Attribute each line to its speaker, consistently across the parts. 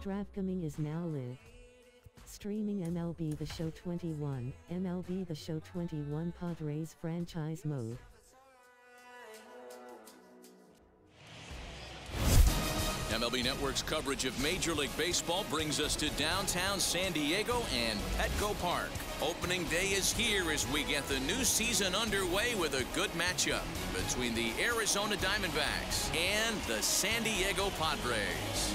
Speaker 1: DraftKings is now live. Streaming MLB The Show 21, MLB The Show 21 Padres franchise mode.
Speaker 2: MLB Network's coverage of Major League Baseball brings us to downtown San Diego and Petco Park. Opening day is here as we get the new season underway with a good matchup between the Arizona Diamondbacks and the San Diego Padres.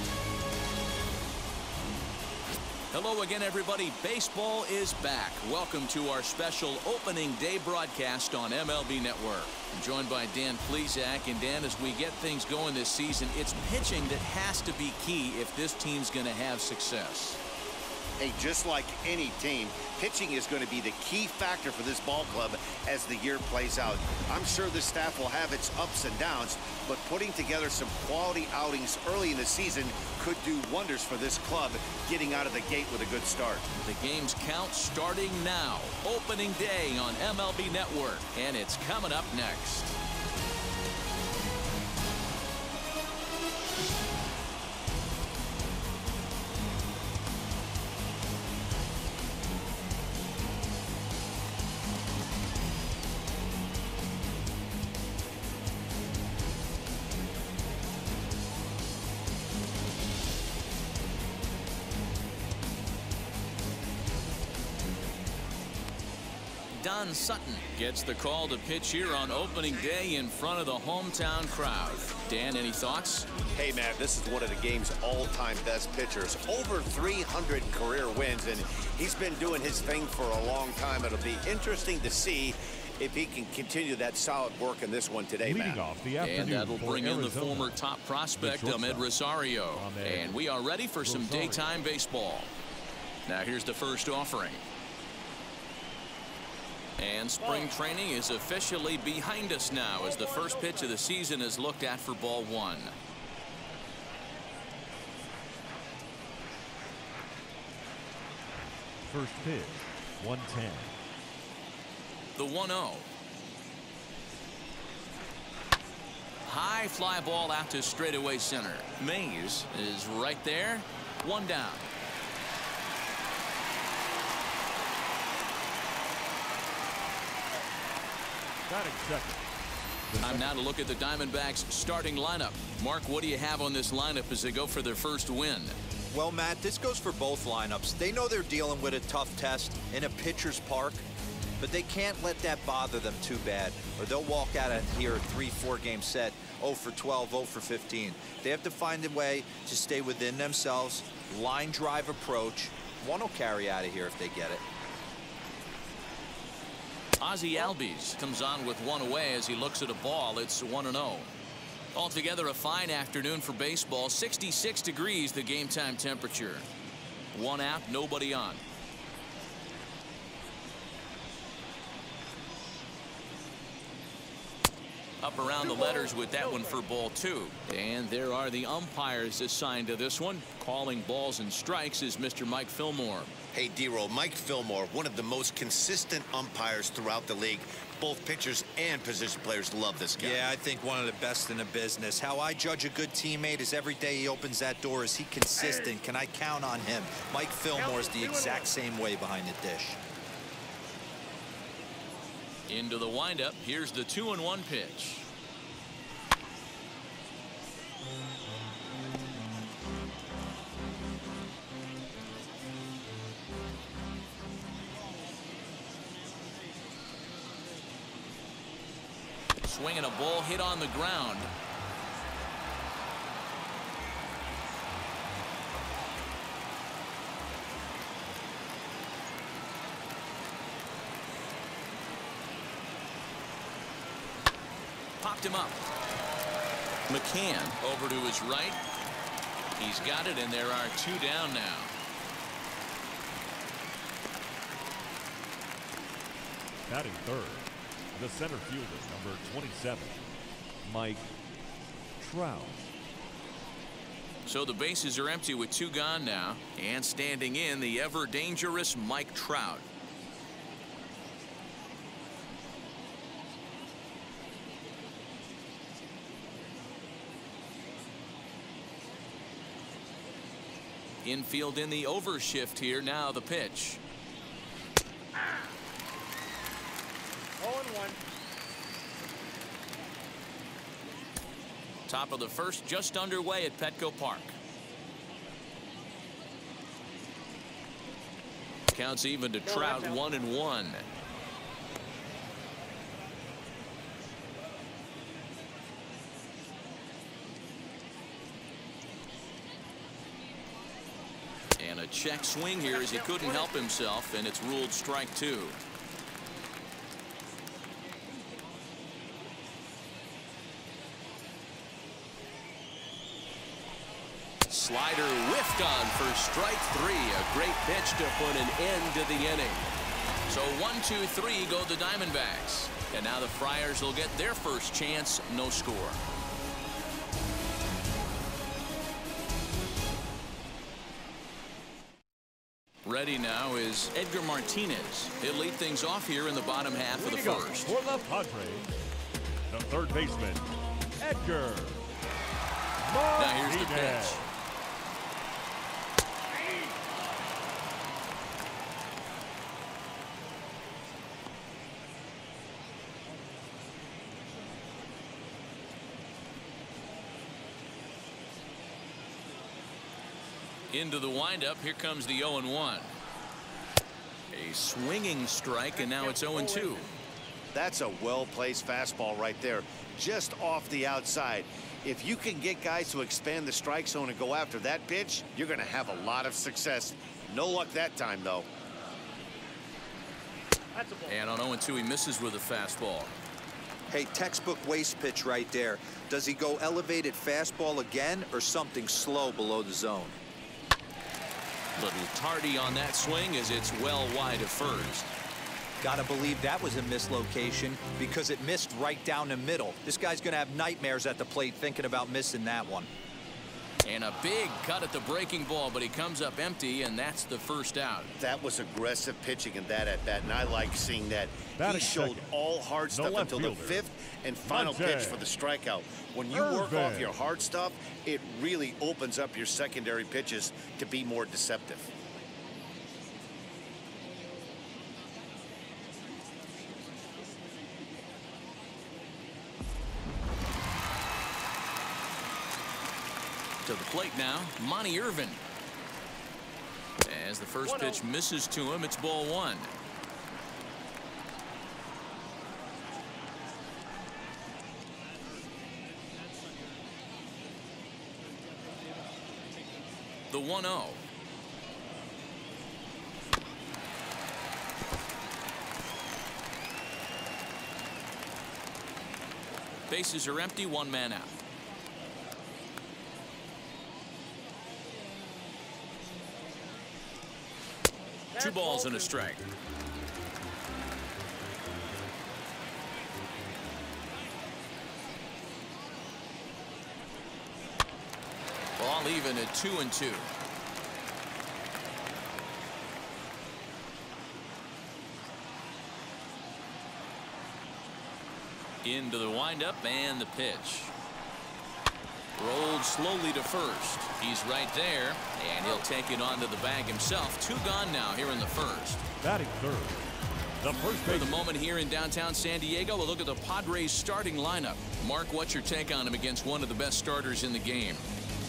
Speaker 2: Hello again, everybody. Baseball is back. Welcome to our special opening day broadcast on MLB Network. I'm joined by Dan Plesac. And Dan, as we get things going this season, it's pitching that has to be key if this team's going to have success.
Speaker 3: Hey, just like any team, pitching is going to be the key factor for this ball club as the year plays out. I'm sure the staff will have its ups and downs, but putting together some quality outings early in the season could do wonders for this club getting out of the gate with a good start.
Speaker 2: The game's count starting now. Opening day on MLB Network, and it's coming up next. Don Sutton gets the call to pitch here on opening day in front of the hometown crowd. Dan, any thoughts?
Speaker 3: Hey, man, this is one of the game's all-time best pitchers. Over 300 career wins, and he's been doing his thing for a long time. It'll be interesting to see if he can continue that solid work in this one today,
Speaker 4: Leading
Speaker 3: Matt.
Speaker 4: off the
Speaker 2: And that'll bring in the former top
Speaker 4: the
Speaker 2: prospect,
Speaker 4: shortstop,
Speaker 2: Ahmed Rosario.
Speaker 4: Ahmed
Speaker 2: And we are ready for some
Speaker 4: Rosario.
Speaker 2: daytime baseball. Now here's the first offering. And spring training is officially behind us now as the first pitch of the season is looked at for ball one.
Speaker 4: First pitch, 110.
Speaker 2: The 1-0. High fly ball out to straightaway center. Mays is right there. One down.
Speaker 4: Batting second.
Speaker 2: Time now to look at the Diamondbacks starting lineup. Mark, what do you have on this lineup as they go for their first win?
Speaker 5: Well, Matt, this goes for both lineups. They know they're dealing with a tough test in a pitcher's park, but they can't let that bother them too bad, or they'll walk out of here a 3-4 game set, 0 for 12, 0 for 15. They have to find a way to stay within themselves, line drive approach. One will carry out of here if they get it.
Speaker 2: Ozzie Albies comes on with one away as he looks at a ball. It's 1-0. Altogether a fine afternoon for baseball. 66 degrees the game time temperature. One out, nobody on. Up around the letters with that one for ball two. And there are the umpires assigned to this one. Calling balls and strikes is Mr. Mike Fillmore.
Speaker 3: Hey, D-Roll, Mike Fillmore, one of the most consistent umpires throughout the league. Both pitchers and position players love this guy.
Speaker 5: Yeah, I think one of the best in the business. How I judge a good teammate is every day he opens that door. Is he consistent? Can I count on him? Mike Fillmore is the exact same way behind the dish.
Speaker 2: Into the windup. Here's the 2-1 pitch. Swinging a ball hit on the ground. Popped him up. McCann over to his right. He's got it, and there are two down now.
Speaker 4: Batting third, the center fielder, number 27, Mike Trout.
Speaker 2: So the bases are empty with two gone now, and standing in the ever dangerous Mike Trout. Infield in the overshift here. Now the pitch.
Speaker 6: 0-1.
Speaker 2: Top of the first, just underway at Petco Park. Counts even to Trout, 1-1. And a check swing here as he couldn't help himself, and it's ruled strike 2. Slider whiffed on for strike 3. A great pitch to put an end to the inning. So 1-2-3 go the Diamondbacks. And now the Friars will get their first chance. No score. Ready now is Edgar Martinez. He'll lead things off here in the bottom half of the first.
Speaker 4: For the Padres, the third baseman, Edgar Martinez.
Speaker 2: Now here's the pitch. Into the windup. Here comes the 0-1. A swinging strike, and now it's 0-2.
Speaker 3: That's a well-placed fastball right there, just off the outside. If you can get guys to expand the strike zone and go after that pitch, you're going to have a lot of success. No luck that time, though.
Speaker 2: And on 0-2, he misses with a fastball.
Speaker 5: Hey, textbook waste pitch right there. Does he go elevated fastball again or something slow below the zone?
Speaker 2: Little tardy on that swing as it's well wide of first.
Speaker 5: Gotta believe that was a mislocation because it missed right down the middle. This guy's gonna have nightmares at the plate thinking about missing that one.
Speaker 2: And a big cut at the breaking ball, but he comes up empty, and that's the first out.
Speaker 3: That was aggressive pitching in that at bat, and I like seeing that.
Speaker 4: Batting
Speaker 3: He showed
Speaker 4: second,
Speaker 3: all hard
Speaker 4: the
Speaker 3: stuff
Speaker 4: left
Speaker 3: until the
Speaker 4: fielder,
Speaker 3: 5th and final
Speaker 4: Padres.
Speaker 3: pitch for the strikeout. When you work off your hard stuff, it really opens up your secondary pitches to be more deceptive.
Speaker 2: To the plate now, Monty Irvin. As the first pitch misses to him, it's ball 1. The 1-0. Bases are empty, 1 man out. Two balls and a strike. Ball even at 2-2. Into the windup and the pitch. Rolled slowly to first. He's right there, and he'll take it onto the bag himself. 2 gone now here in the first.
Speaker 4: Batting third, the first
Speaker 2: For the
Speaker 4: baseman,
Speaker 2: moment here in downtown San Diego, we'll look at the Padres starting lineup. Mark, what's your take on him against one of the best starters in the game?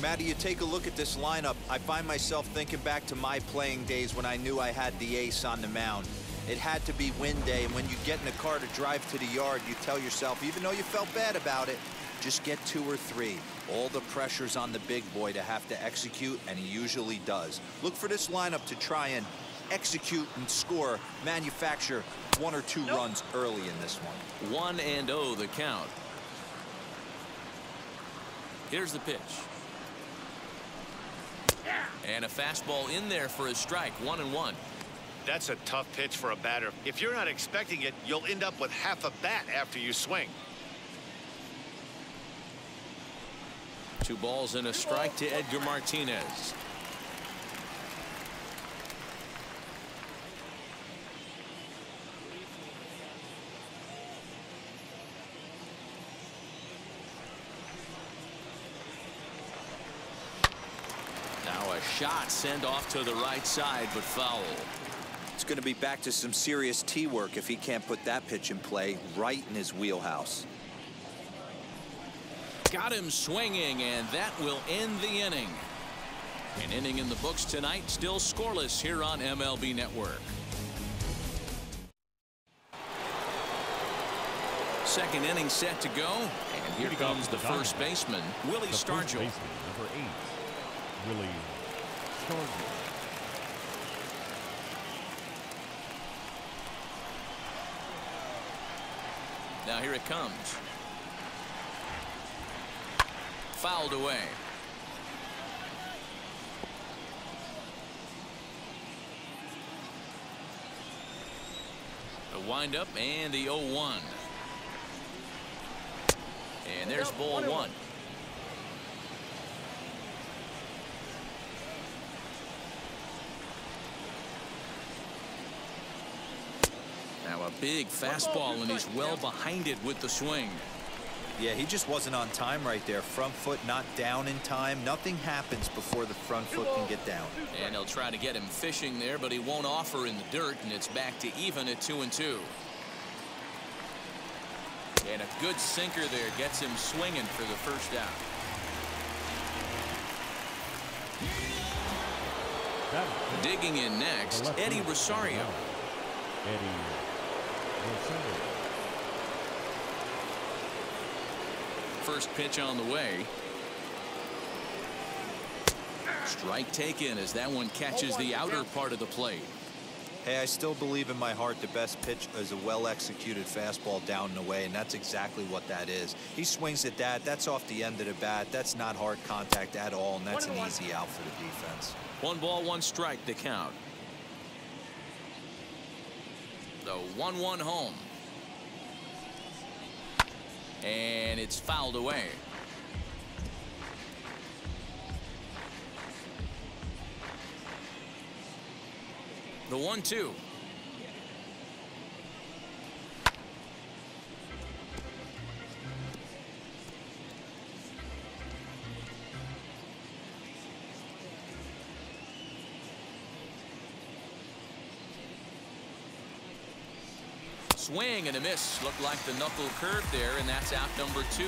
Speaker 5: Matty, you take a look at this lineup, I find myself thinking back to my playing days when I knew I had the ace on the mound. It had to be win day, and when you get in a car to drive to the yard, you tell yourself, even though you felt bad about it, just get 2 or 3. All the pressure's on the big boy to have to execute, and he usually does. Look for this lineup to try and execute and score, manufacture 1 or 2 runs early in this one.
Speaker 2: 1-0 the count. Here's the pitch. And a fastball in there for a strike. 1-1.
Speaker 3: That's a tough pitch for a batter. If you're not expecting it, you'll end up with half a bat after you swing.
Speaker 2: 2 balls and a strike to Edgar Martinez. Now a shot sent off to the right side, but foul.
Speaker 5: It's going to be back to some serious tee work if he can't put that pitch in play right in his wheelhouse.
Speaker 2: Got him swinging, and that will end the inning. An inning in the books tonight, still scoreless here on MLB Network. Second inning set to go, and here comes the first baseman, Willie Stargell.
Speaker 4: Number 8, Willie Stargell.
Speaker 2: Now here it comes. Fouled away. The windup and the 0-1. And there's ball 1. Now a big fastball, and he's well behind it with the swing.
Speaker 5: Yeah, he just wasn't on time right there. Front foot not down in time. Nothing happens before the front foot can get down.
Speaker 2: And they'll try to get him fishing there, but he won't offer in the dirt, and it's back to even at 2-2. And a good sinker there gets him swinging for the first out. Digging in next, Eddie Rosario.
Speaker 4: Eddie Rosario.
Speaker 2: First pitch on the way. Strike taken as that one catches the outer part of the plate.
Speaker 5: Hey, I still believe in my heart the best pitch is a well-executed fastball down and away, and that's exactly what that is. He swings at that. That's off the end of the bat. That's not hard contact at all, and that's an easy out for the defense.
Speaker 2: 1 ball, 1 strike to count. The 1-1 home. And it's fouled away. The 1-2. Swing and a miss. Looked like the knuckle curve there, and that's out number 2.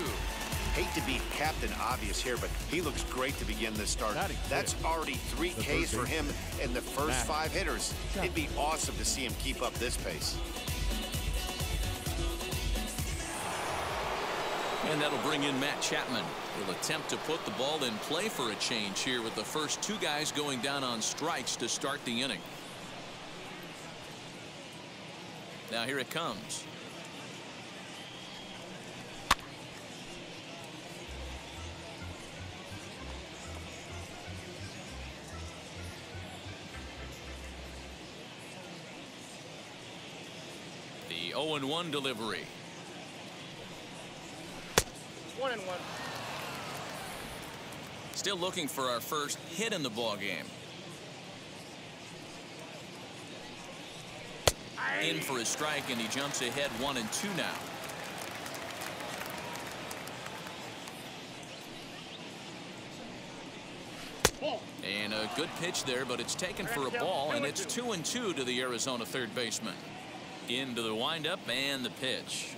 Speaker 3: Hate to be Captain Obvious here, but he looks great to begin this start. That's already 3 Ks for him in the first 5 hitters. It'd be awesome to see him keep up this pace.
Speaker 2: And that'll bring in Matt Chapman. He'll attempt to put the ball in play for a change here with the first 2 guys going down on strikes to start the inning. Now here it comes. The 0-1 delivery.
Speaker 6: 1-1.
Speaker 2: Still looking for our first hit in the ball game. In for a strike, and he jumps ahead 1-2 now. And a good pitch there, but it's taken for a ball, and it's 2-2 to the Arizona third baseman. Into the windup and the pitch.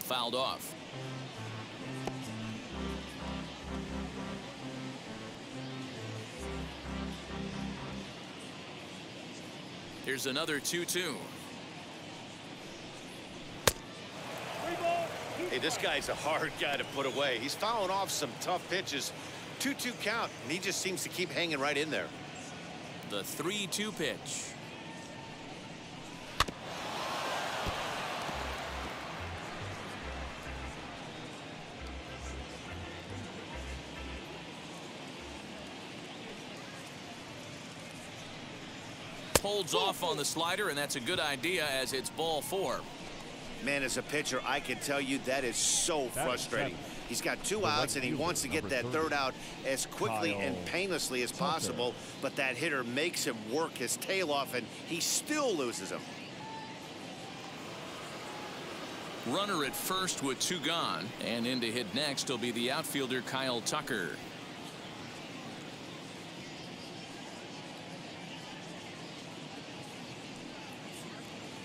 Speaker 2: Fouled off. Here's another 2-2.
Speaker 3: Hey, this guy's a hard guy to put away. He's fouling off some tough pitches. 2-2 count, and he just seems to keep hanging right in there.
Speaker 2: The 3-2 pitch. holds off on the slider, and that's a good idea as it's ball 4.
Speaker 3: Man, as a pitcher, I can tell you that is so frustrating. He's got 2 outs, and he wants to get that 3rd out as quickly and painlessly as possible, but that hitter makes him work his tail off, and he still loses him.
Speaker 2: Runner at first with 2 gone, and in to hit next will be the outfielder Kyle Tucker.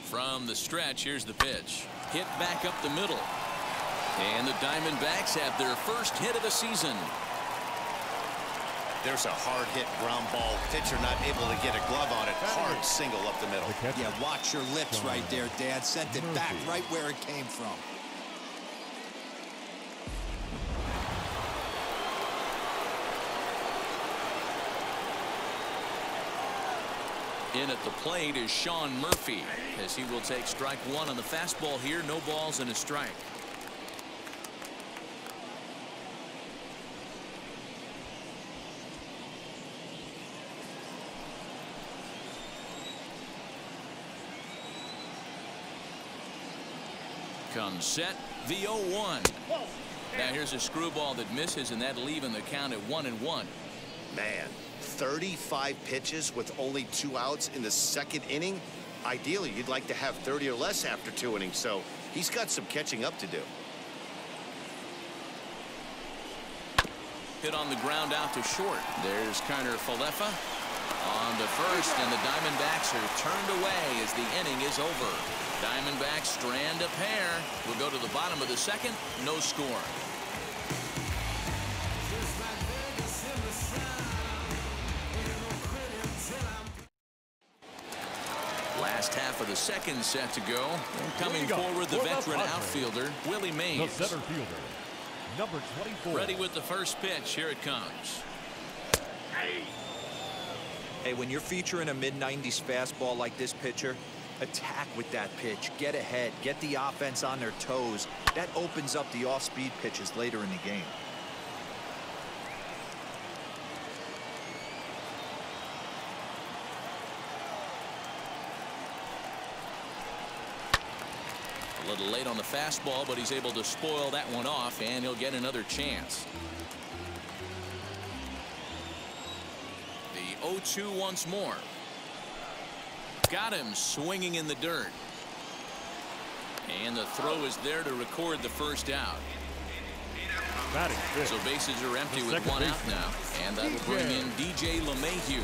Speaker 2: From the stretch, here's the pitch. Hit back up the middle. And the Diamondbacks have their first hit of the season.
Speaker 3: There's a hard hit ground ball. Pitcher not able to get a glove on it. Hard single up the middle.
Speaker 6: Yeah, watch your lips right there, Dad. Sent it back right where it came from.
Speaker 2: In at the plate is Sean Murphy, as he will take strike 1 on the fastball here. No balls and a strike. Comes set, the 0-1. Now here's a screwball that misses, and that'll leave in the count at 1-1.
Speaker 3: Man, 35 pitches with only 2 outs in the 2nd inning. Ideally, you'd like to have 30 or less after 2 innings, so he's got some catching up to do.
Speaker 2: Hit on the ground out to short. There's Carter Falefa on to first, and the Diamondbacks are turned away as the inning is over. Diamondbacks strand a pair. We'll go to the bottom of the 2nd. No score. Last half of the 2nd set to go. Coming forward, the veteran outfielder, Willie Mays.
Speaker 4: The center fielder, number 24.
Speaker 2: Ready with the first pitch. Here it comes.
Speaker 5: Hey, when you're featuring a mid-90s fastball like this pitcher, attack with that pitch. Get ahead. Get the offense on their toes. That opens up the off-speed pitches later in the game.
Speaker 2: A little late on the fastball, but he's able to spoil that one off, and he'll get another chance. The 0-2 once more. Got him swinging in the dirt. And the throw is there to record the first out. So bases are empty with 1 out now. And that'll bring in DJ LeMahieu.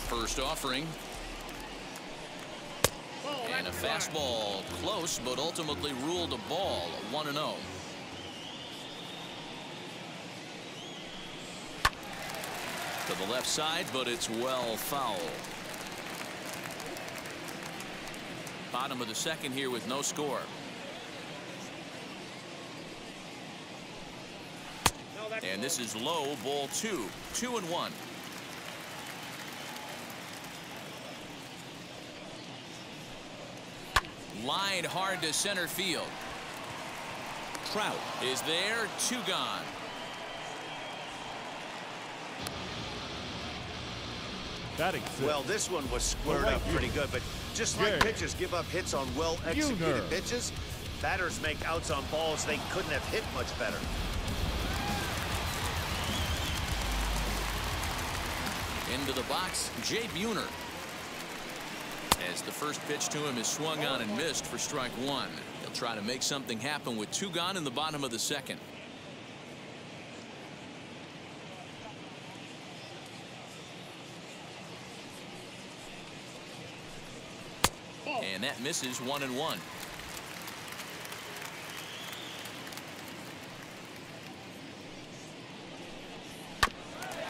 Speaker 2: First offering. And a fastball close, but ultimately ruled a ball. 1-0. To the left side, but it's well foul. Bottom of the 2nd here with no score. And this is low, ball 2. 2-1. Lined hard to center field. Trout is there. 2 gone.
Speaker 3: Well, this one was squared up pretty good, but just like pitchers give up hits on well-executed pitches, batters make outs on balls they couldn't have hit much better.
Speaker 2: Into the box, Jay Buhner. As the first pitch to him is swung on and missed for strike 1. He'll try to make something happen with 2 gone in the bottom of the 2nd. And that misses. 1-1.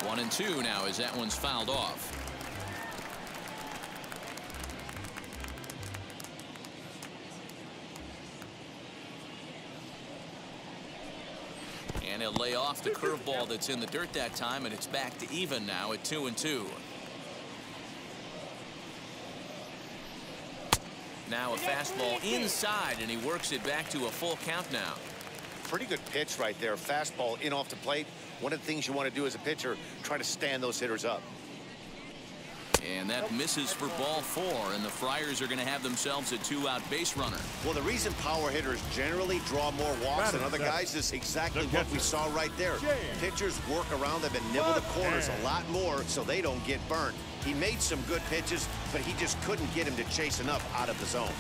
Speaker 2: One and 2 now as that one's fouled off. And he'll lay off the curveball that's in the dirt that time, and it's back to even now at 2-2. Now a fastball inside, and he works it back to a full count now.
Speaker 3: pretty good pitch right there. Fastball in off the plate. One of the things you want to do as a pitcher, try to stand those hitters up.
Speaker 2: And that misses for ball 4, and the Friars are going to have themselves a 2-out base runner.
Speaker 3: Well, the reason power hitters generally draw more walks than other guys is exactly what we saw right there. Pitchers work around them and nibble the corners a lot more so they don't get burned. He made some good pitches, but he just couldn't get him to chase enough out of the zone.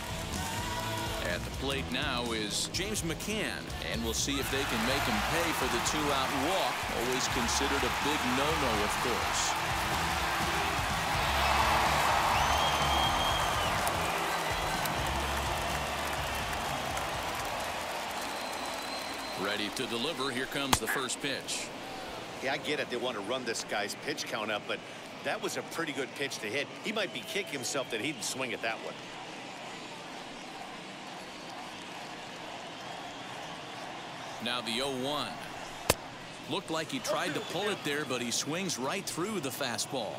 Speaker 2: At the plate now is James McCann, and we'll see if they can make him pay for the 2-out walk. Always considered a big no-no, of course. Ready to deliver. Here comes the first pitch.
Speaker 3: Yeah, I get it. They want to run this guy's pitch count up, but that was a pretty good pitch to hit. He might be kicking himself that he didn't swing at that one.
Speaker 2: Now the 0-1. Looked like he tried to pull it there, but he swings right through the fastball.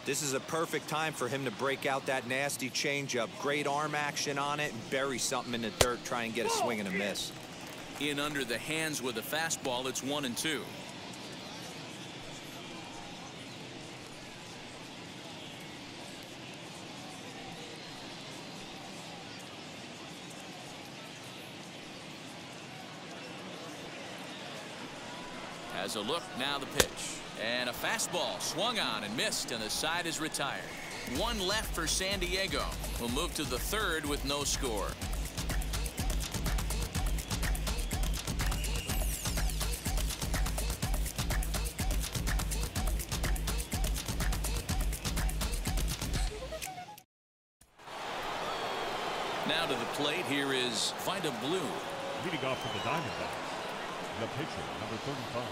Speaker 5: This is a perfect time for him to break out that nasty changeup. Great arm action on it and bury something in the dirt, try and get a swing and a miss.
Speaker 2: In under the hands with a fastball. It's 1-2. Has a look. Now the pitch. And a fastball swung on and missed, and the side is retired. One left for San Diego. We'll move to the third with no score. Now to the plate, here is Vida Blue.
Speaker 4: Leading off for the Diamondbacks, the pitcher, number 35,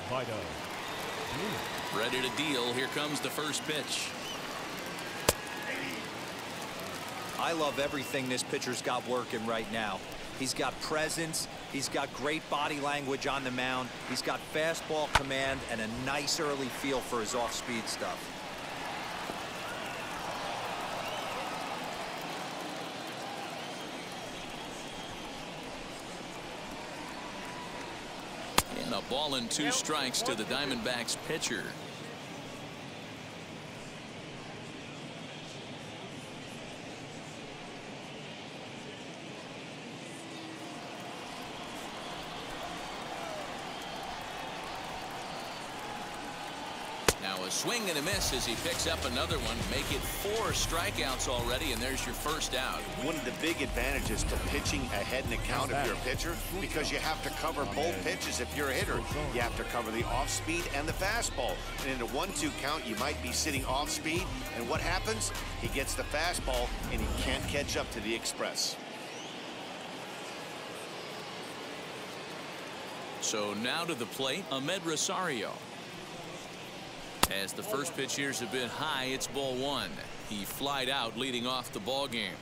Speaker 4: Vida Blue.
Speaker 2: Ready to deal. Here comes the first pitch.
Speaker 5: I love everything this pitcher's got working right now. He's got presence. He's got great body language on the mound. He's got fastball command and a nice early feel for his off-speed stuff.
Speaker 2: And a ball and 2 strikes to the Diamondbacks pitcher. Now a swing and a miss as he picks up another one. Make it 4 strikeouts already, and there's your first out.
Speaker 3: One of the big advantages to pitching ahead in the count if you're a pitcher, because you have to cover both pitches if you're a hitter. You have to cover the off-speed and the fastball. And in a 1-2 count, you might be sitting off-speed, and what happens? He gets the fastball, and he can't catch up to the express.
Speaker 2: So now to the plate, Ahmed Rosario. As the first pitch here's a bit high, it's ball 1. He flied out leading off the ball game.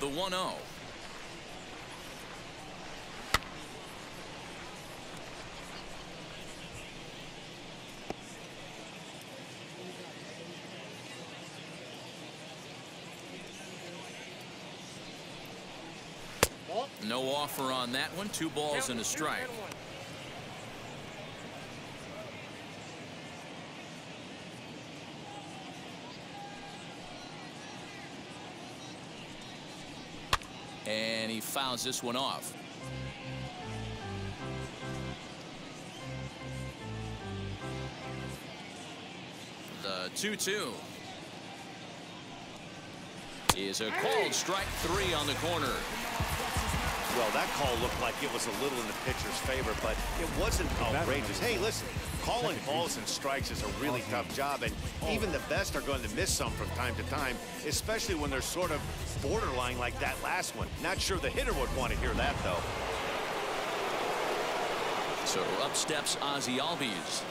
Speaker 2: The 1-0. No offer on that one. 2 balls and a strike. And he fouls this one off. The 2-2 is a called strike 3 on the corner.
Speaker 3: Well, that call looked like it was a little in the pitcher's favor, but it wasn't outrageous. Hey, listen, calling balls and strikes is a really tough job, and even the best are going to miss some from time to time, especially when they're sort of borderline like that last one. Not sure the hitter would want to hear that, though.
Speaker 2: So up steps Ozzie Albies,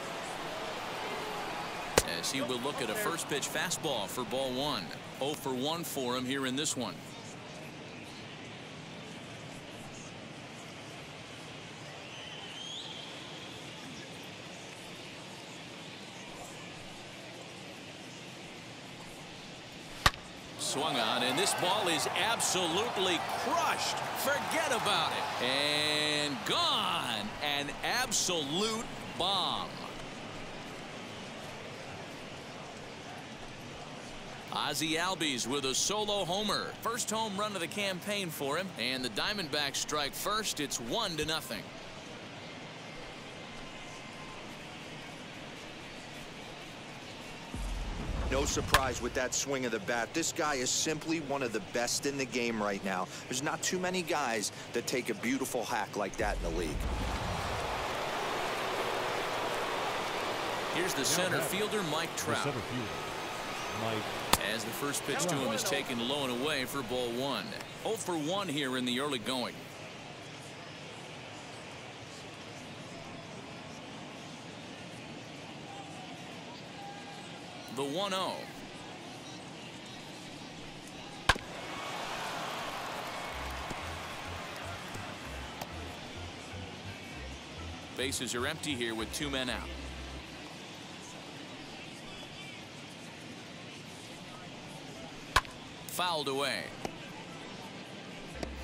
Speaker 2: as he will look at a first pitch fastball for ball 1. 0 for 1 for him here in this one. swung on, and this ball is absolutely crushed. Forget about it. And gone. An absolute bomb. Ozzie Albies with a solo homer. First home run of the campaign for him, and the Diamondbacks strike first. It's 1-0.
Speaker 5: No surprise with that swing of the bat. This guy is simply one of the best in the game right now. There's not too many guys that take a beautiful hack like that in the league.
Speaker 2: Here's the center fielder, Mike Trout.
Speaker 4: Center fielder, Mike.
Speaker 2: As the first pitch to him is taken low and away for ball 1. 0 for 1 here in the early going. The 1-0. Bases are empty here with 2 men out. Fouled away.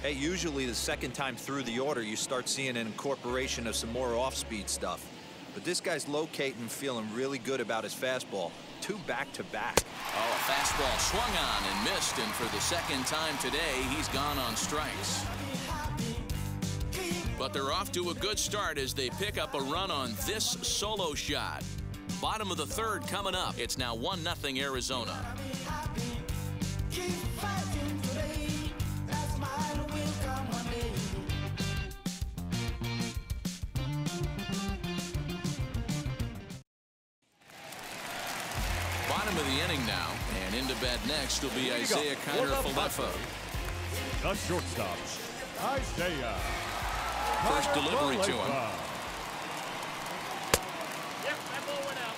Speaker 5: Hey, usually the second time through the order you start seeing an incorporation of some more off-speed stuff. But this guy's locating, feeling really good about his fastball. 2 back-to-back.
Speaker 2: Oh, a fastball swung on and missed, and for the second time today, he's gone on strikes. But they're off to a good start as they pick up a run on this solo shot. Bottom of the third coming up. It's now 1-0 Arizona. Bottom of the inning now, and into bat next will be Isaiah Kiner-Falefa.
Speaker 4: The shortstop, Isaiah.
Speaker 2: First delivery to him.
Speaker 7: Yep, that ball went out.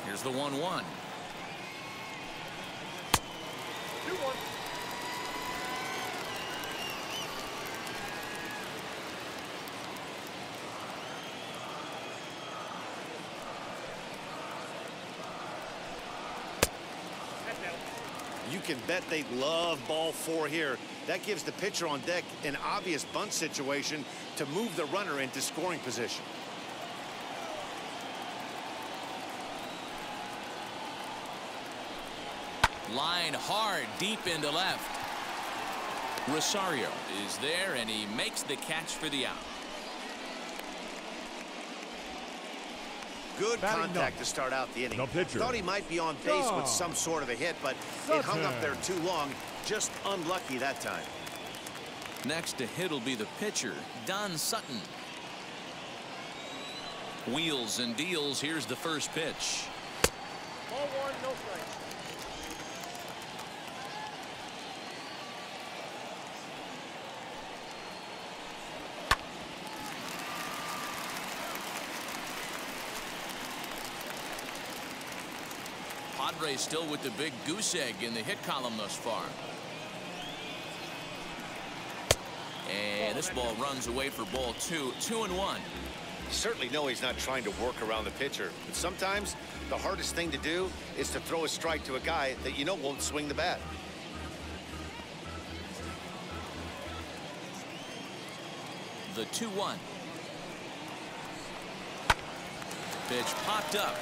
Speaker 2: Here's the 1-1.
Speaker 7: 2-1.
Speaker 3: You can bet they love ball 4 here. That gives the pitcher on deck an obvious bunt situation to move the runner into scoring position.
Speaker 2: Line hard deep into left. Rosario is there, and he makes the catch for the out.
Speaker 3: Good
Speaker 4: Batting
Speaker 3: contact
Speaker 4: ninth.
Speaker 3: to start out the inning.
Speaker 4: The pitcher.
Speaker 3: Thought he might be on base with some sort of a hit, but it hung up there too long. Just unlucky that time.
Speaker 2: Next to hit will be the pitcher, Don Sutton. Wheels and deals. Here's the first pitch.
Speaker 7: Ball 1, no strikes.
Speaker 2: Padres still with the big goose egg in the hit column thus far. And this ball runs away for ball 2. 2-1.
Speaker 3: Certainly know he's not trying to work around the pitcher, but sometimes the hardest thing to do is to throw a strike to a guy that you know won't swing the bat.
Speaker 2: The 2-1. Pitch popped up.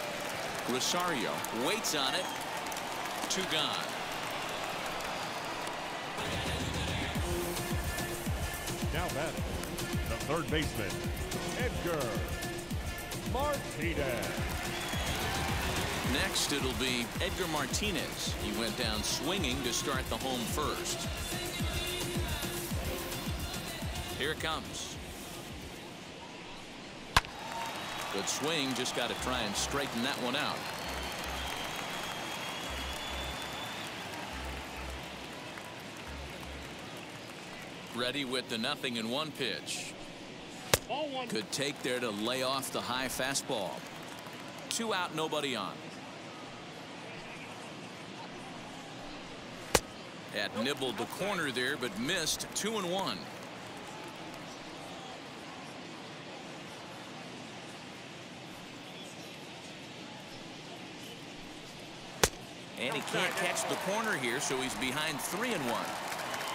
Speaker 2: Rosario waits on it. 2 gone.
Speaker 4: Now batting, the third baseman, Edgar Martinez.
Speaker 2: Next, it'll be Edgar Martinez. He went down swinging to start the home first. Here it comes. Good swing, just got to try and straighten that one out. Ready with the 0-1 pitch.
Speaker 7: Ball 1.
Speaker 2: Could take there to lay off the high fastball. 2 out, nobody on. Had nibbled the corner there, but missed 2-1. And he can't catch the corner here, so he's behind 3-1.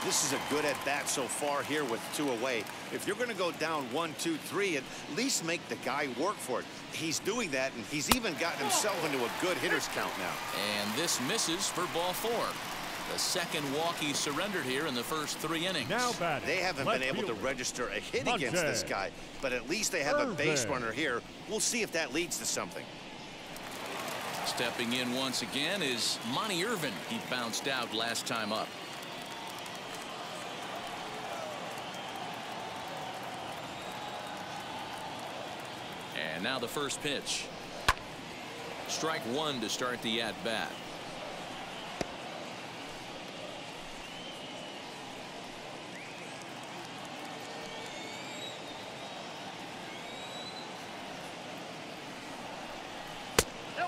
Speaker 3: This is a good at-bat so far here with 2 away. If you're going to go down 1, 2, 3, at least make the guy work for it. He's doing that, and he's even gotten himself into a good hitter's count now.
Speaker 2: And this misses for ball 4. The second walk he surrendered here in the first 3 innings.
Speaker 4: Now batting.
Speaker 3: They haven't been able to register a hit against this guy, but at least they have a base runner here. We'll see if that leads to something.
Speaker 2: Stepping in once again is Monty Irvin. He bounced out last time up. And now the first pitch. Strike 1 to start the at-bat.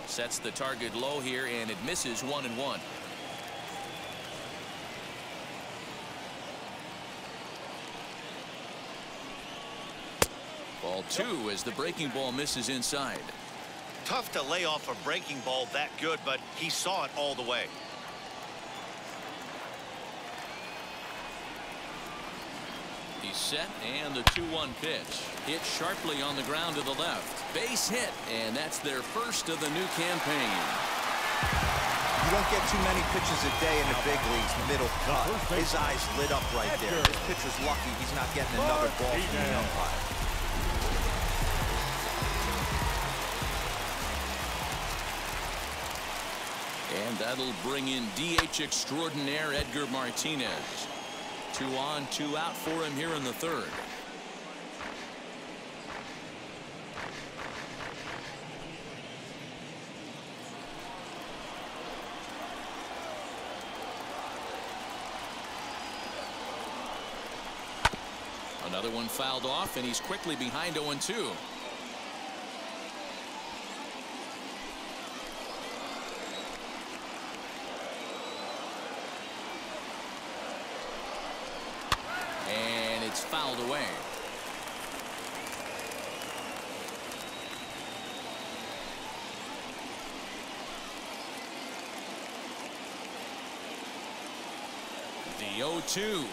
Speaker 2: Sets the target low here, and it misses 1-1. Ball 2 as the breaking ball misses inside.
Speaker 3: Tough to lay off a breaking ball that good, but he saw it all the way.
Speaker 2: He's set, and the 2-1 pitch. Hit sharply on the ground to the left. Base hit, and that's their first of the new campaign.
Speaker 5: You don't get too many pitches a day in the big leagues. Middle cut. His eyes lit up right there. This pitcher's lucky he's not getting another ball from the umpire.
Speaker 2: And that'll bring in DH extraordinaire Edgar Martinez. 2 on, 2 out for him here in the third. Another one fouled off, and he's quickly behind 0-2. And it's fouled away. The 0-2.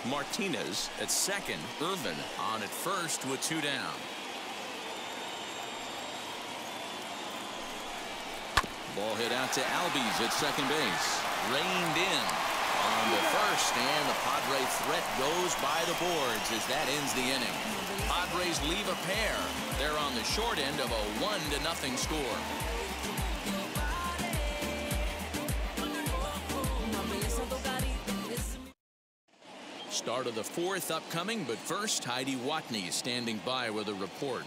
Speaker 2: Martinez at second. Irvin on at first with 2 down. Ball hit out to Albies at second base. Reined in on the first, and the Padre threat goes by the boards as that ends the inning. Padres leave a pair. They're on the short end of a 1-0 score. Start of the fourth upcoming, but first Heidi Watney standing by with a report.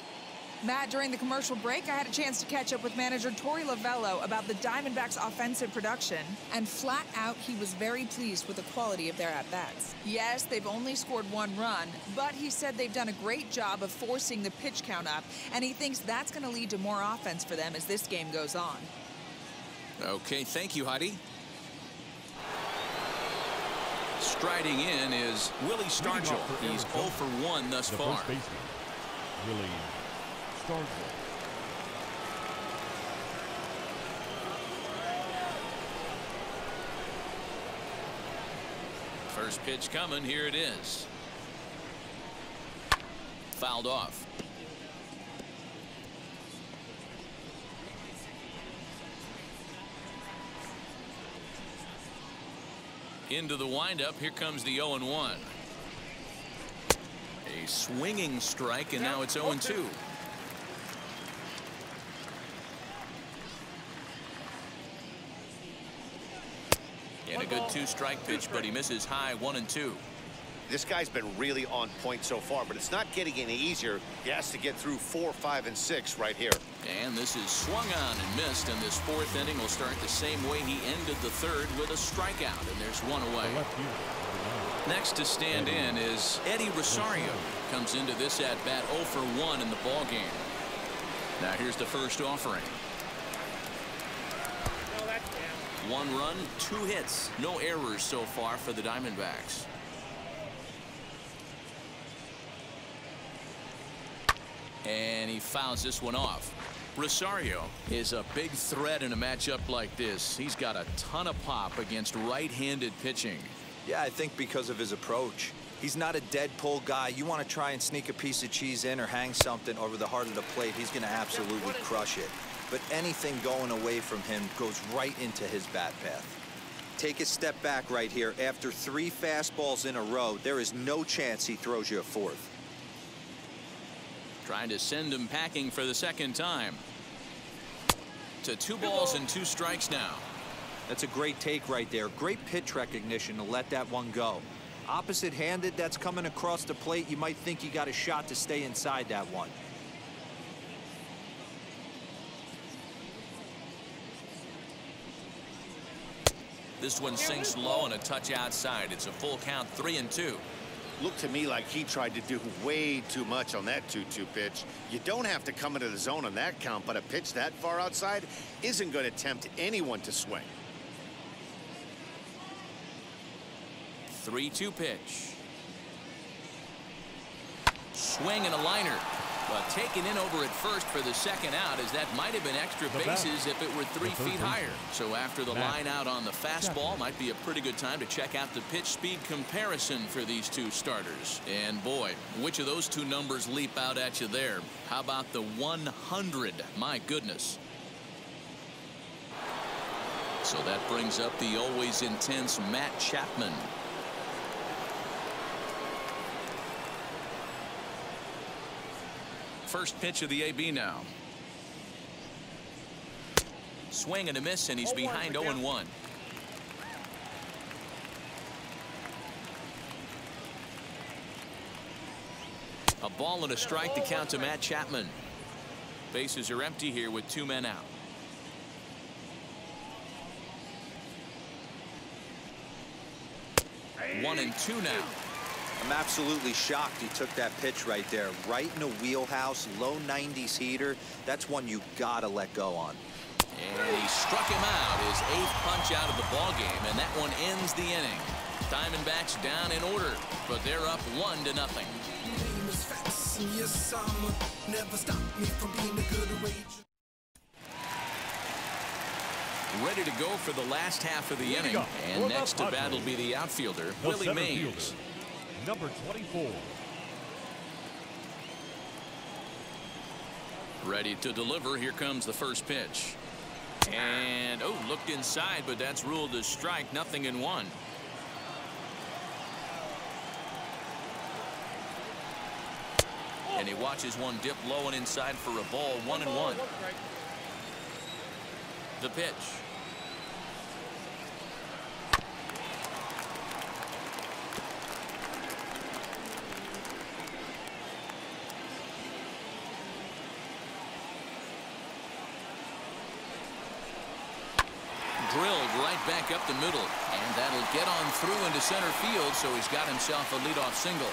Speaker 8: Matt, during the commercial break, I had a chance to catch up with manager Torey Lovello about the Diamondbacks' offensive production, and flat out, he was very pleased with the quality of their at-bats. Yes, they've only scored 1 run, but he said they've done a great job of forcing the pitch count up, and he thinks that's going to lead to more offense for them as this game goes on.
Speaker 2: Okay, thank you, Heidi. Striding in is Willie Stargell. He's 0 for 1 thus far.
Speaker 4: First baseman, Willie Stargell.
Speaker 2: First pitch coming. Here it is. Fouled off. Into the windup. Here comes the 0-1. A swinging strike, and now it's 0-2. And a good 2-strike pitch, but he misses high 1-2.
Speaker 3: This guy's been really on point so far, but it's not getting any easier. He has to get through 4, 5, and 6 right here.
Speaker 2: And this is swung on and missed, and this fourth inning will start the same way he ended the third with a strikeout, and there's 1 away. Next to stand in is Eddie Rosario. Comes into this at-bat 0 for 1 in the ballgame. Now here's the first offering.
Speaker 7: No, that's down.
Speaker 2: 1 run, 2 hits. No errors so far for the Diamondbacks. And he fouls this one off. Rosario is a big threat in a matchup like this. He's got a ton of pop against right-handed pitching.
Speaker 5: Yeah, I think because of his approach. He's not a dead pull guy. You want to try and sneak a piece of cheese in or hang something over the heart of the plate, he's going to absolutely crush it. But anything going away from him goes right into his bat path. Take a step back right here. After 3 fastballs in a row, there is no chance he throws you a 4th.
Speaker 2: Trying to send him packing for the 2nd time. To 2 balls and 2 strikes now.
Speaker 5: That's a great take right there. Great pitch recognition to let that one go. Opposite-handed, that's coming across the plate. You might think you got a shot to stay inside that one.
Speaker 2: This one sinks low and a touch outside. It's a full count, 3-2.
Speaker 3: Looked to me like he tried to do way too much on that 2-2 pitch. You don't have to come into the zone on that count, but a pitch that far outside isn't going to tempt anyone to swing.
Speaker 2: 3-2 pitch. Swing and a liner. But taken in over at first for the 2nd out, as that might have been extra bases if it were 3 feet higher. So after the line out on the fastball, might be a pretty good time to check out the pitch speed comparison for these 2 starters. And boy, which of those 2 numbers leap out at you there? How about the 100? My goodness. So that brings up the always intense Matt Chapman. First pitch of the AB now. Swing and a miss, and he's behind 0-1. A ball and a strike to count to Matt Chapman. Bases are empty here with 2 men out. 1-2 now.
Speaker 5: I'm absolutely shocked he took that pitch right there. Right in the wheelhouse, low 90s heater. That's one you gotta let go on.
Speaker 2: And he struck him out, his 8th punch out of the ball game, and that one ends the inning. Diamondbacks down in order, but they're up 1-0. Ready to go for the last half of the inning, and next to bat will be the outfielder, Willie Mays.
Speaker 4: Number 24.
Speaker 2: Ready to deliver. Here comes the first pitch. And looked inside, but that's ruled a strike. 0-1. And he watches one dip low and inside for a ball. 1-1. The pitch. Drilled right back up the middle, and that'll get on through into center field, so he's got himself a leadoff single.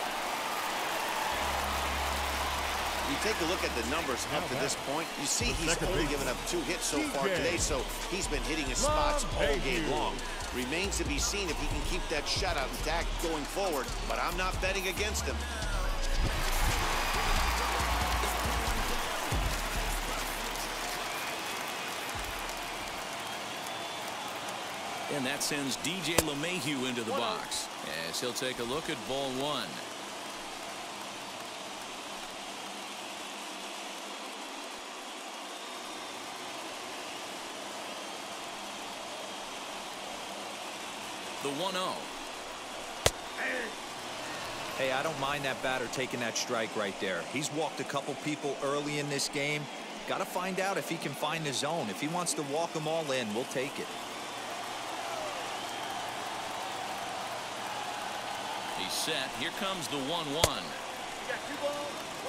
Speaker 3: You take a look at the numbers up to this point, you see he's only given up 2 hits so far today, so he's been hitting his spots all game long. Remains to be seen if he can keep that shutout intact going forward, but I'm not betting against him.
Speaker 2: And that sends DJ LeMahieu into the box as he'll take a look at ball 1. The 1-0.
Speaker 5: Hey, I don't mind that batter taking that strike right there. He's walked a couple people early in this game. Got to find out if he can find the zone. If he wants to walk them all in, we'll take it.
Speaker 2: He's set. Here comes the 1-1.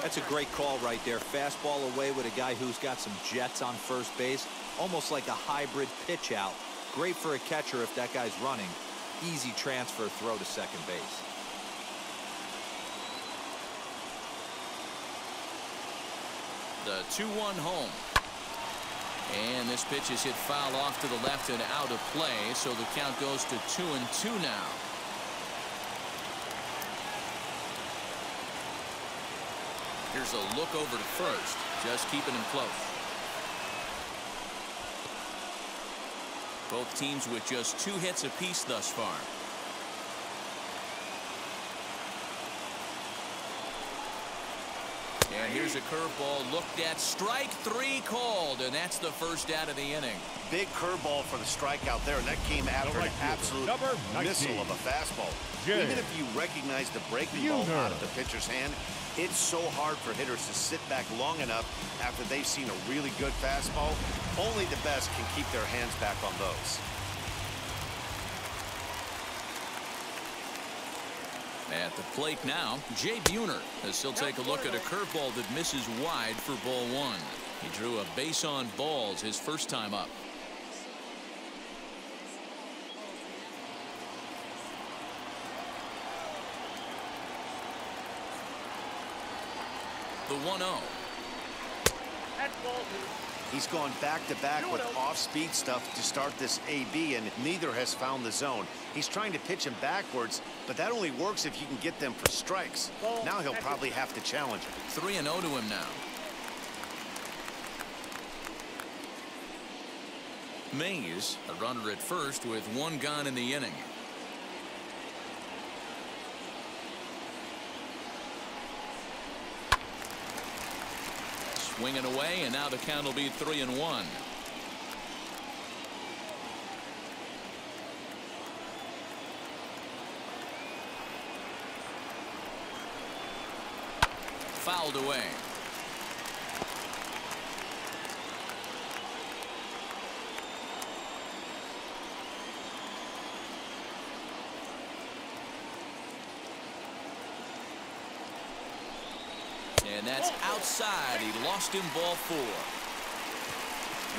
Speaker 5: That's a great call right there. Fastball away with a guy who's got some jets on first base. Almost like a hybrid pitch out. Great for a catcher if that guy's running. Easy transfer throw to second base.
Speaker 2: The 2-1 home. And this pitch is hit foul off to the left and out of play, so the count goes to 2-2 now. Here's a look over to first, just keeping him close. Both teams with just 2 hits apiece thus far. And here's a curveball looked at, strike 3 called, and that's the first out of the inning.
Speaker 3: Big curveball for the strikeout there, and that came after an absolute missile of a fastball. Even if you recognize the breaking ball out of the pitcher's hand, it's so hard for hitters to sit back long enough after they've seen a really good fastball. Only the best can keep their hands back on those.
Speaker 2: At the plate now, Jay Buhner, as he'll take a look at a curveball that misses wide for ball 1. He drew a base on balls his first time up. The 1-0.
Speaker 7: That's ball 2.
Speaker 3: He's gone back-to-back with off-speed stuff to start this AB, and neither has found the zone. He's trying to pitch him backwards, but that only works if you can get them for strikes. Now he'll probably have to challenge it.
Speaker 2: 3-0 to him now. Mays, a runner at first with 1 gone in the inning. Swinging away, and now the count will be 3-1. Fouled away. And that's outside. He lost him, ball 4.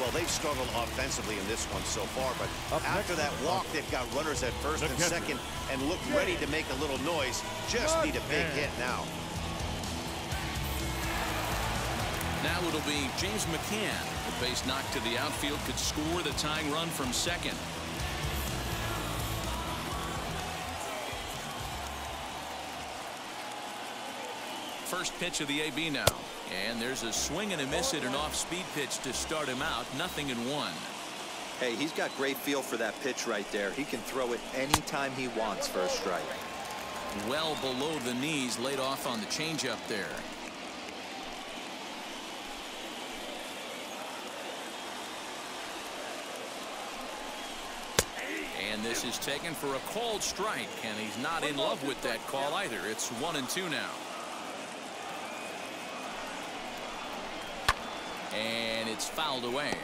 Speaker 3: Well, they've struggled offensively in this one so far, but after that walk, they've got runners at first and second and look ready to make a little noise. Just need a big hit now.
Speaker 2: Now it'll be James McCann. The base knock to the outfield could score the tying run from second. First pitch of the AB now, and there's a swing and a miss at an off-speed pitch to start him out. 0-1.
Speaker 5: Hey, he's got great feel for that pitch right there. He can throw it anytime he wants for a strike.
Speaker 2: Well below the knees, laid off on the changeup there. And this is taken for a called strike, and he's not in love with that call either. It's 1-2 now. And it's fouled away.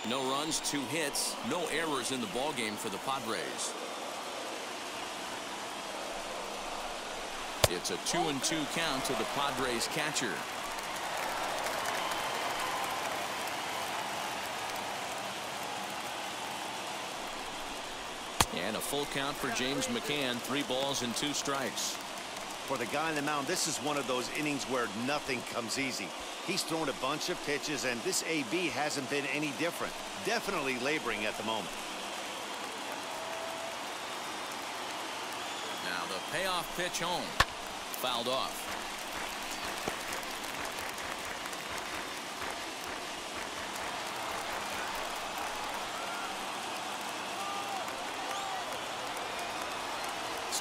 Speaker 2: No runs, 2 hits, no errors in the ballgame for the Padres. It's a 2-2 count to the Padres catcher. And a full count for James McCann. 3 balls and 2 strikes.
Speaker 3: For the guy on the mound, this is one of those innings where nothing comes easy. He's thrown a bunch of pitches, and this AB hasn't been any different. Definitely laboring at the moment.
Speaker 2: Now the payoff pitch home. Fouled off.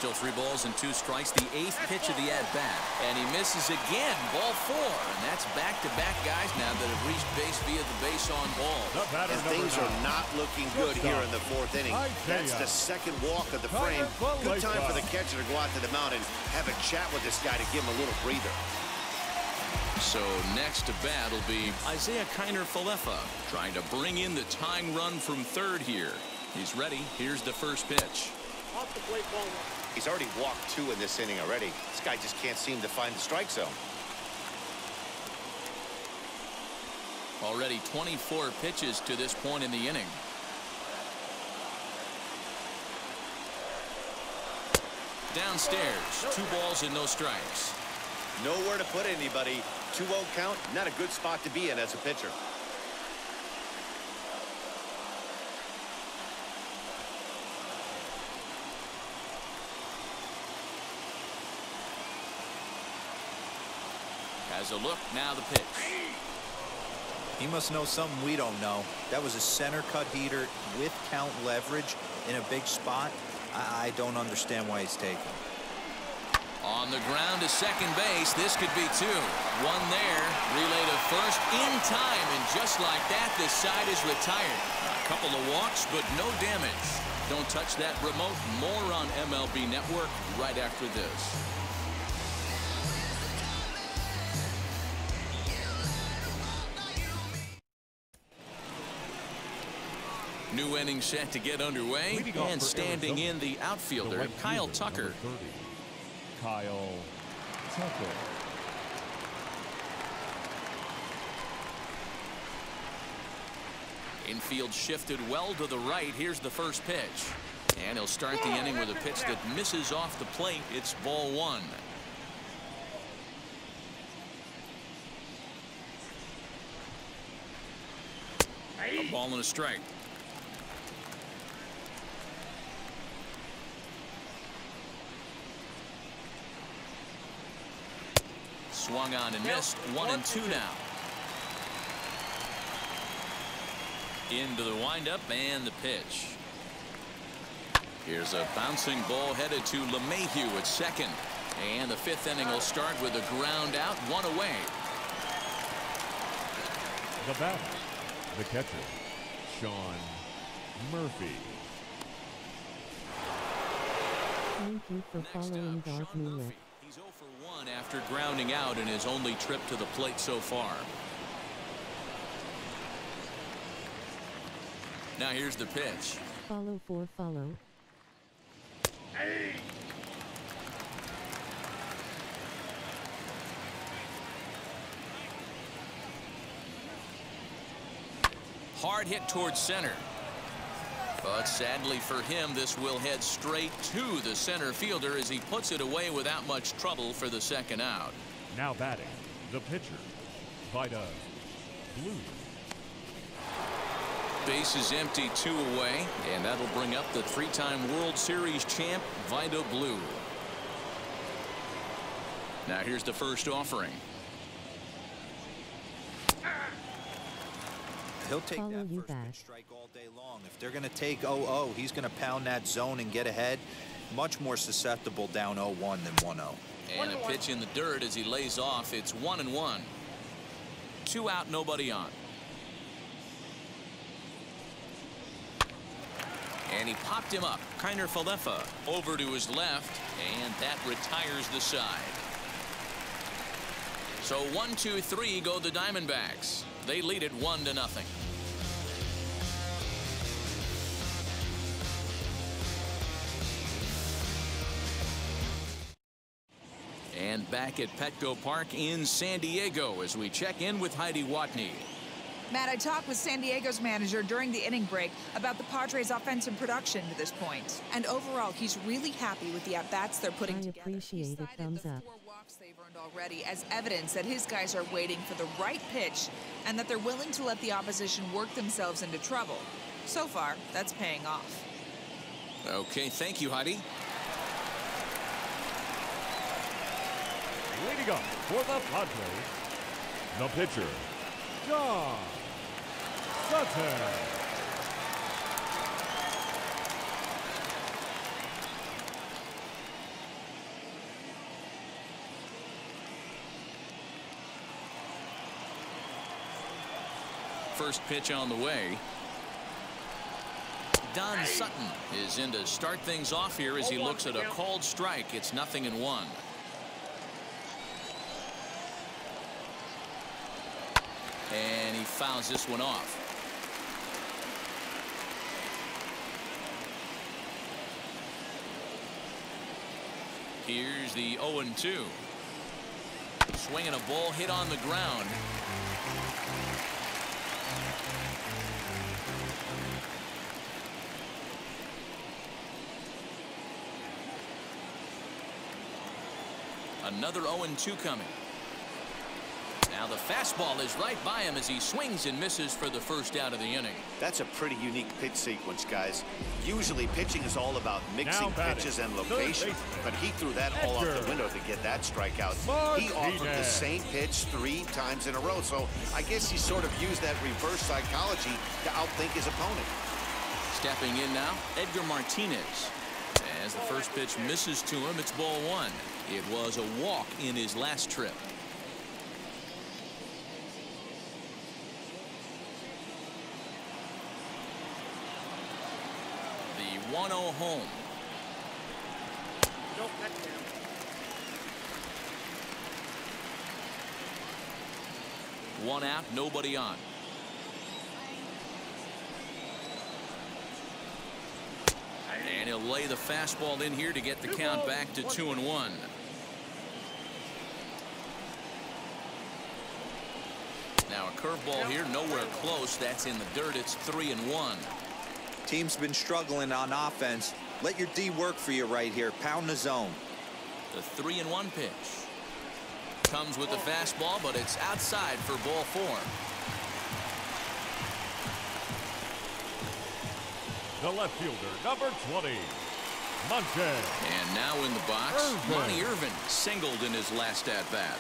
Speaker 2: Still 3 balls and 2 strikes. The 8th pitch of the at-bat. And he misses again. Ball 4. And that's back-to-back guys now that have reached base via the base on ball.
Speaker 3: And things are not looking good here in the 4th inning. That's the second walk of the frame. Good time for the catcher to go out to the mound and have a chat with this guy to give him a little breather.
Speaker 2: So next to bat will be Isaiah Kiner-Falefa, trying to bring in the tying run from third here. He's ready. Here's the first pitch.
Speaker 7: Off the plate, ball 1.
Speaker 3: He's already walked 2 in this inning already. This guy just can't seem to find the strike zone.
Speaker 2: Already 24 pitches to this point in the inning. Downstairs, 2 balls and no strikes.
Speaker 3: Nowhere to put anybody. 2-0 count, not a good spot to be in as a pitcher.
Speaker 2: Has a look, now the pitch.
Speaker 5: He must know something we don't know. That was a center cut heater with count leverage in a big spot. I don't understand why he's taking.
Speaker 2: On the ground to second base. This could be two. One there. Relay to first in time. And just like that, this side is retired. A couple of walks, but no damage. Don't touch that remote. More on MLB Network right after this. New inning set to get underway, and standing in the outfielder, Kyle Tucker.
Speaker 4: Kyle Tucker.
Speaker 2: Infield shifted well to the right. Here's the first pitch. And he'll start the inning with a pitch that misses off the plate. It's ball one. A ball and a strike. Swung on and missed. 1-2 now. Into the windup and the pitch. Here's a bouncing ball headed to LeMahieu at second. And the fifth inning will start with a ground out, one away.
Speaker 4: The batter, the catcher, Sean Murphy.
Speaker 1: Thank you for following Darth Mueller.
Speaker 2: He's 0 for 1 after grounding out in his only trip to the plate so far. Now here's the pitch.
Speaker 1: Follow for follow.
Speaker 7: Hey.
Speaker 2: Hard hit towards center. But sadly for him, this will head straight to the center fielder as he puts it away without much trouble for the second out.
Speaker 4: Now batting, the pitcher, Vida Blue.
Speaker 2: Base is empty, 2 away, and that'll bring up the three-time World Series champ, Vida Blue. Now here's the first offering.
Speaker 5: He'll take that first pitch strike all day long. If they're going to take 0-0, he's going to pound that zone and get ahead. Much more susceptible down 0-1 than 1-0.
Speaker 2: And a pitch in the dirt as he lays off. It's 1-1. 2 out, nobody on. And he popped him up. Kiner Falefa over to his left, and that retires the side. So 1-2-3 go the Diamondbacks. They lead it 1-0. And back at Petco Park in San Diego as we check in with Heidi Watney.
Speaker 8: Matt, I talked with San Diego's manager during the inning break about the Padres' offensive production to this point. And overall, he's really happy with the at-bats they're putting together.
Speaker 1: I appreciate it. Thumbs up.
Speaker 8: 4 walks they've earned already as evidence that his guys are waiting for the right pitch and that they're willing to let the opposition work themselves into trouble. So far, that's paying off.
Speaker 2: Okay, thank you, Heidi.
Speaker 4: Leading up for the Padres, the pitcher, John Sutton.
Speaker 2: First pitch on the way. Don Sutton is in to start things off here as he looks at a called strike. It's 0-1. And he fouls this one off. Here's the 0-2. Swinging a ball hit on the ground. Another 0-2 coming. Now the fastball is right by him as he swings and misses for the first out of the inning.
Speaker 3: That's a pretty unique pitch sequence, guys. Usually pitching is all about mixing pitches and location, but he threw that all out the window to get that strikeout. He offered the same pitch 3 times in a row, so I guess he sort of used that reverse psychology to outthink his opponent.
Speaker 2: Stepping in now, Edgar Martinez. As the first pitch misses to him, it's ball 1. It was a walk in his last trip. The 1-0 home.
Speaker 7: No catch down.
Speaker 2: One out, nobody on. And he'll lay the fastball in here to get the count back to 2-1. Now a curveball here, nowhere close. That's in the dirt. It's 3-1.
Speaker 5: Team's been struggling on offense. Let your D work for you right here. Pound the zone.
Speaker 2: The 3-1 pitch comes with the fastball, but it's outside for ball 4.
Speaker 4: The left fielder, number 20, Monte.
Speaker 2: And now in the box, Monty Irvin singled in his last at-bat.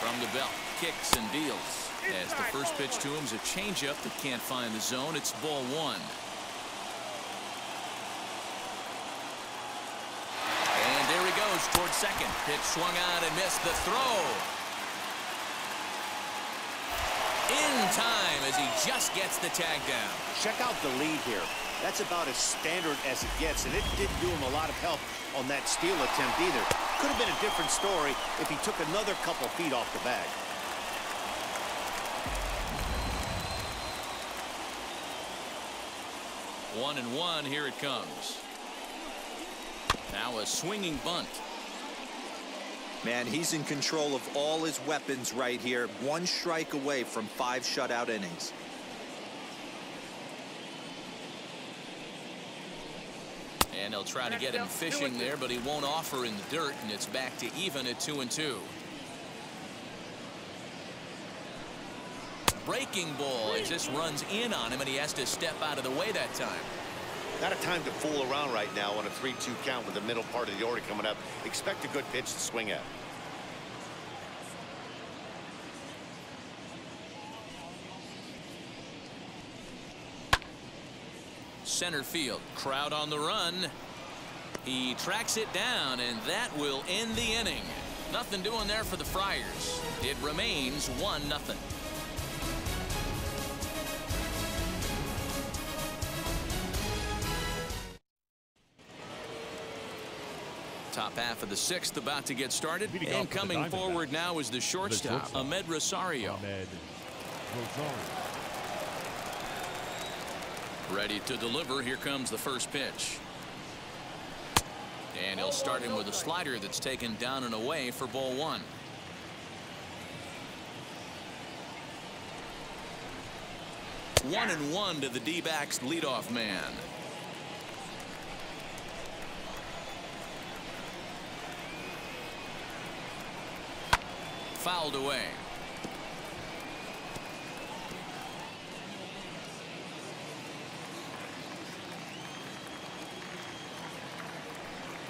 Speaker 2: From the belt, kicks and deals. As the first pitch to him is a changeup that can't find the zone. It's ball 1. And there he goes towards second. Pitch swung on and missed the throw. In time as he just gets the tag down.
Speaker 3: Check out the lead here. That's about as standard as it gets, and it didn't do him a lot of help on that steal attempt either. Could have been a different story if he took another couple feet off the bag.
Speaker 2: 1-1, here it comes. Now a swinging bunt.
Speaker 5: Man, he's in control of all his weapons right here. 1 strike away from 5 shutout innings.
Speaker 2: And they'll try to get him fishing there, but he won't offer in the dirt, and it's back to even at 2-2. Breaking ball as this runs in on him, and he has to step out of the way that time.
Speaker 3: Not a time to fool around right now on a 3-2 count with the middle part of the order coming up. Expect a good pitch to swing at.
Speaker 2: Center field, crowd on the run. He tracks it down, and that will end the inning. Nothing doing there for the Friars. It remains 1-0. Top half of the 6th about to get started, and coming forward now is the shortstop, Ahmed Rosario. Ready to deliver. Here comes the first pitch. And he'll start him with a slider that's taken down and away for ball 1. One and one to the D-backs leadoff man. Fouled away.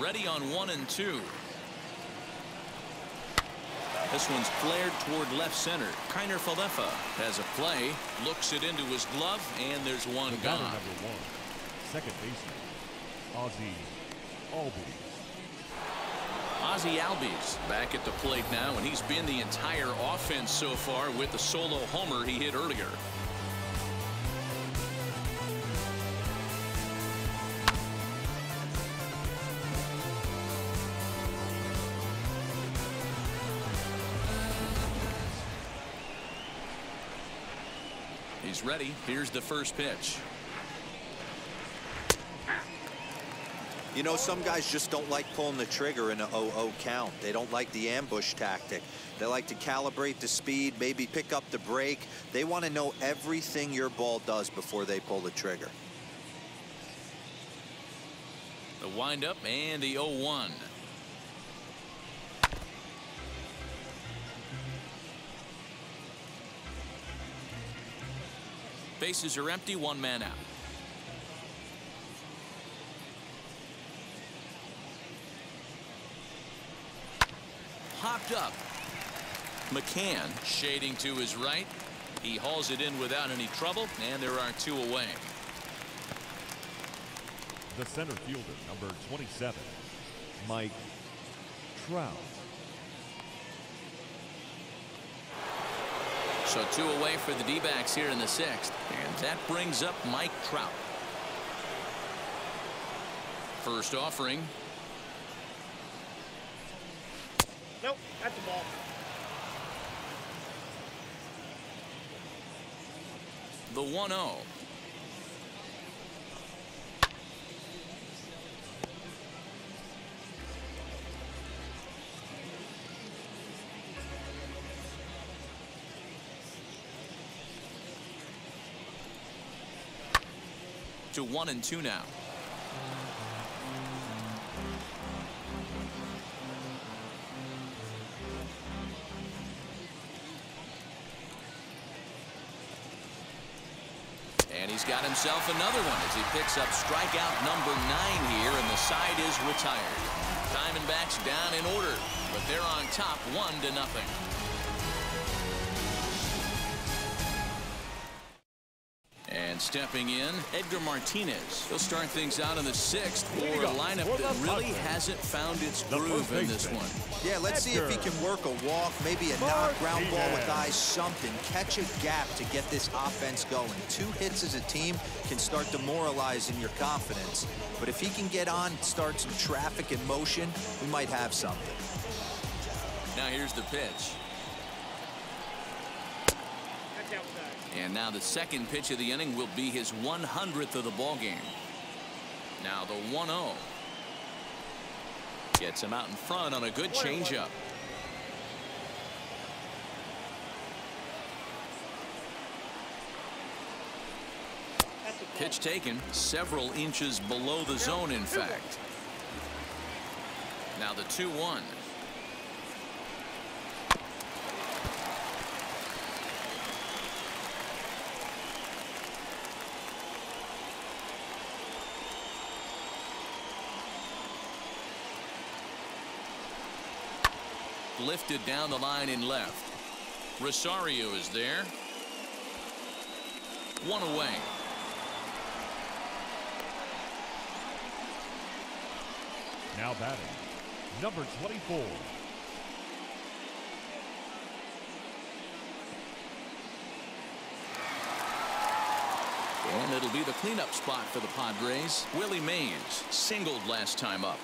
Speaker 2: Ready on 1 and 2. This one's flared toward left center. Kiner Falefa has a play, looks it into his glove, and there's one gone.
Speaker 4: Number 1, second baseman, Ozzie Albies.
Speaker 2: Ozzie Albies back at the plate now, and he's been the entire offense so far with the solo homer he hit earlier. He's ready. Here's the first pitch.
Speaker 5: You know, some guys just don't like pulling the trigger in an 0-0 count. They don't like the ambush tactic. They like to calibrate the speed, maybe pick up the brake. They want to know everything your ball does before they pull the trigger.
Speaker 2: The windup and the 0-1. Bases are empty, one man out. Popped up. McCann shading to his right. He hauls it in without any trouble, and there are 2 away.
Speaker 4: The center fielder, number 27, Mike Trout.
Speaker 2: So 2 away for the D-backs here in the 6th, and that brings up Mike Trout. First offering.
Speaker 7: Nope, that's a ball.
Speaker 2: The 1-0. To 1-2 now. And he's got himself another one as he picks up strikeout number 9 here, and the side is retired. Diamondbacks down in order, but they're on top 1-0. And stepping in, Edgar Martinez. He'll start things out in the 6th for a lineup that really hasn't found its groove in this one.
Speaker 5: Yeah, let's see if he can work a walk, maybe a knock, ground ball with eyes, something. Catch a gap to get this offense going. 2 hits as a team can start demoralizing your confidence. But if he can get on, start some traffic in motion, we might have something.
Speaker 2: Now here's the pitch. And now the second pitch of the inning will be his 100th of the ball game. Now the 1-0. Gets him out in front on a good changeup. Pitch taken several inches below the zone, in fact. Now the 2-1. Lifted down the line in left. Rosario is there. 1 away.
Speaker 4: Now batting, number 24.
Speaker 2: And it'll be the cleanup spot for the Padres. Willie Mays singled last time up.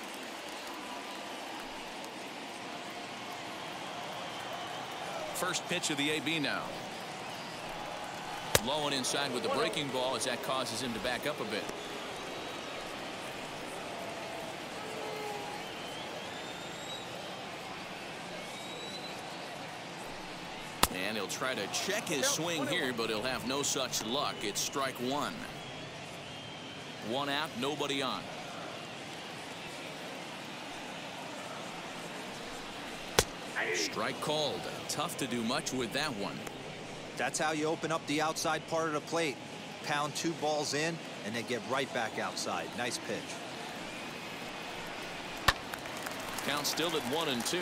Speaker 2: First pitch of the AB now. Low and inside with the breaking ball as that causes him to back up a bit. And he'll try to check his swing here, but he'll have no such luck. It's strike 1. 1 out, nobody on. Strike called. Tough to do much with that one.
Speaker 5: That's how you open up the outside part of the plate. Pound 2 balls in and then get right back outside. Nice pitch.
Speaker 2: Count still at 1-2.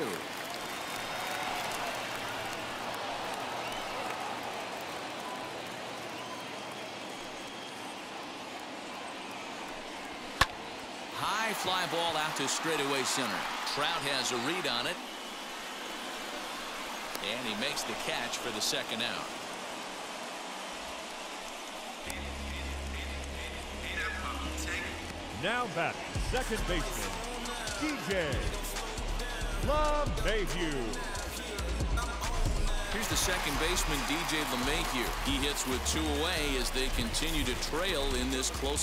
Speaker 2: High fly ball out to straightaway center. Trout has a read on it. And he makes the catch for the second out.
Speaker 4: Now batting, second baseman, DJ LeMahieu.
Speaker 2: Here's the second baseman, DJ LeMahieu. He hits with 2 away as they continue to trail in this close